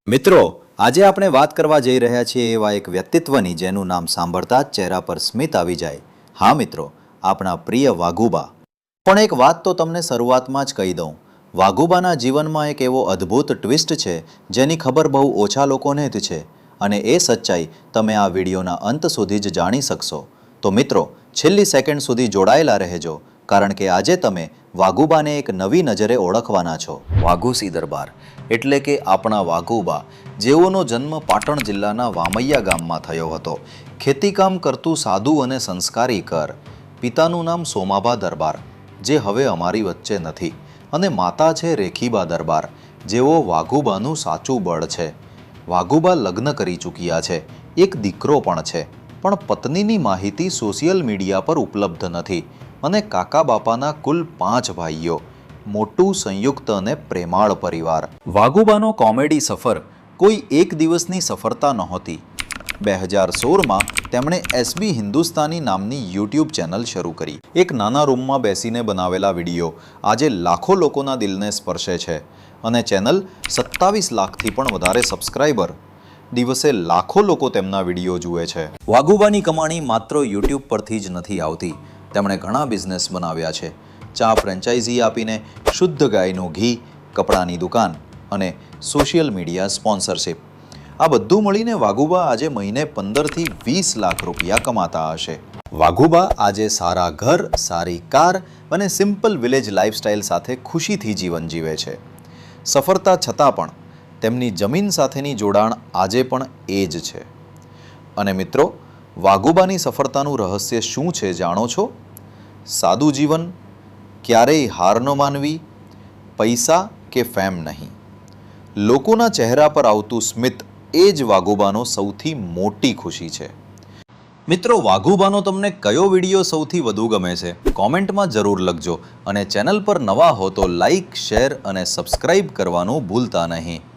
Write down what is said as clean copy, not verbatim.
મિત્રો, આજે આપણે વાત કરવા જઈ રહ્યા છીએ એવા એક વ્યક્તિત્વની જેનું નામ સાંભળતા જ ચહેરા પર સ્મિત આવી જાય. હા મિત્રો, આપણા પ્રિય વાઘુબા. પણ એક વાત તો તમને શરૂઆતમાં જ કહી દઉં. વાઘુબાના જીવનમાં એક એવો અદ્ભુત ટ્વિસ્ટ છે જેની ખબર બહુ ઓછા લોકોને જ છે, અને એ સચ્ચાઈ તમે આ વિડીયોના અંત સુધી જ જાણી શકશો. તો મિત્રો, છેલ્લી સેકન્ડ સુધી જોડાયેલા રહેજો, કારણ કે આજે તમે વાઘુબાને એક નવી નજરે ઓળખવાના છો. વાઘુસી દરબાર એટલે કે આપણા વાઘુબા, જેઓનો જન્મ પાટણ જિલ્લાના વામૈયા ગામમાં થયો હતો. ખેતીકામ કરતું સાદું અને સંસ્કારી કર. પિતાનું નામ સોમાબા દરબાર, જે હવે અમારી વચ્ચે નથી, અને માતા છે રેખીબા દરબાર, જેઓ વાઘુબાનું સાચું બળ છે. વાઘુબા લગ્ન કરી ચૂક્યા છે, એક દીકરો પણ છે, પણ પત્નીની માહિતી સોશિયલ મીડિયા પર ઉપલબ્ધ નથી. અને કાકા બાપાના કુલ 5 ભાઈઓ, મોટું સંયુક્ત અને પ્રેમાળ પરિવાર. વાઘુબાનો કોમેડી સફર કોઈ એક દિવસની સફળતા નહોતી. 2016માં તેમણે એસબી હિન્દુસ્તાની નામની યુટ્યુબ ચેનલ શરૂ કરી. એક નાના રૂમમાં બેસીને બનાવેલા વિડીયો આજે લાખો લોકોના દિલને સ્પર્શે છે, અને ચેનલ 27 લાખથી પણ વધારે સબસ્ક્રાઈબર. દિવસે લાખો લોકો તેમના વિડીયો જુએ છે. વાઘુબાની કમાણી માત્ર યુટ્યુબ પરથી જ નથી આવતી. તેમણે ઘણા બિઝનેસ બનાવ્યા છે. ચા ફ્રેન્ચાઇઝી આપીને, શુદ્ધ ગાયનું ઘી, કપડાની દુકાન અને સોશિયલ મીડિયા સ્પોન્સરશિપ. આ બધું મળીને વાઘુબા આજે મહિને 15થી 20 લાખ રૂપિયા કમાતા હશે. વાઘુબા આજે સારા ઘર, સારી કાર અને સિમ્પલ વિલેજ લાઇફસ્ટાઇલ સાથે ખુશીથી જીવન જીવે છે. સફળતા છતાં પણ તેમની જમીન સાથેની જોડાણ આજે પણ એ જ છે. અને મિત્રો, વાઘુબાની સફળતાનું રહસ્ય શું છે જાણો છો? સાદું જીવન, ક્યારેય હાર ન માનવી, પૈસા કે ફેમ નહીં. લોકોના ચહેરા પર આવતું સ્મિત, એ જ વાઘુબાનો સૌથી મોટી ખુશી છે. મિત્રો, વાઘુબાનો તમને કયો વિડીયો સૌથી વધુ ગમે છે? કોમેન્ટમાં જરૂર લખજો, અને ચેનલ પર નવા હો તો લાઈક, શેર અને સબસ્ક્રાઈબ કરવાનું ભૂલતા નહીં.